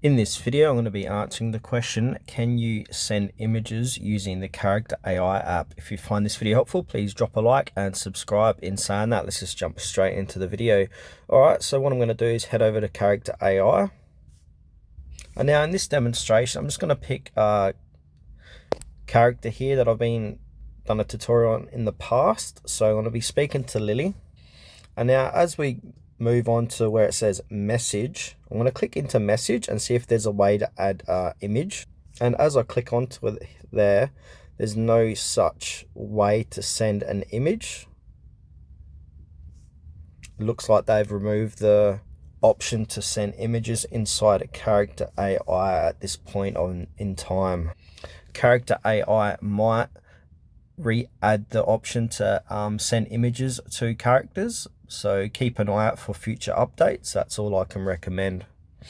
In this video, I'm going to be answering the question, can you send images using the Character AI app? If you find this video helpful, please drop a like and subscribe. In saying that, let's just jump straight into the video. All right, so what I'm going to do is head over to Character AI. And now in this demonstration, I'm just going to pick a character here that I've done a tutorial on in the past. So I'm going to be speaking to Lily. And now as we move on to where it says message, I'm going to click into message and see if there's a way to add image. And as I click onto it there's no such way to send an image. It looks like they've removed the option to send images inside a Character AI at this point in time. Character AI might re-add the option to send images to characters, so keep an eye out for future updates. That's all I can recommend.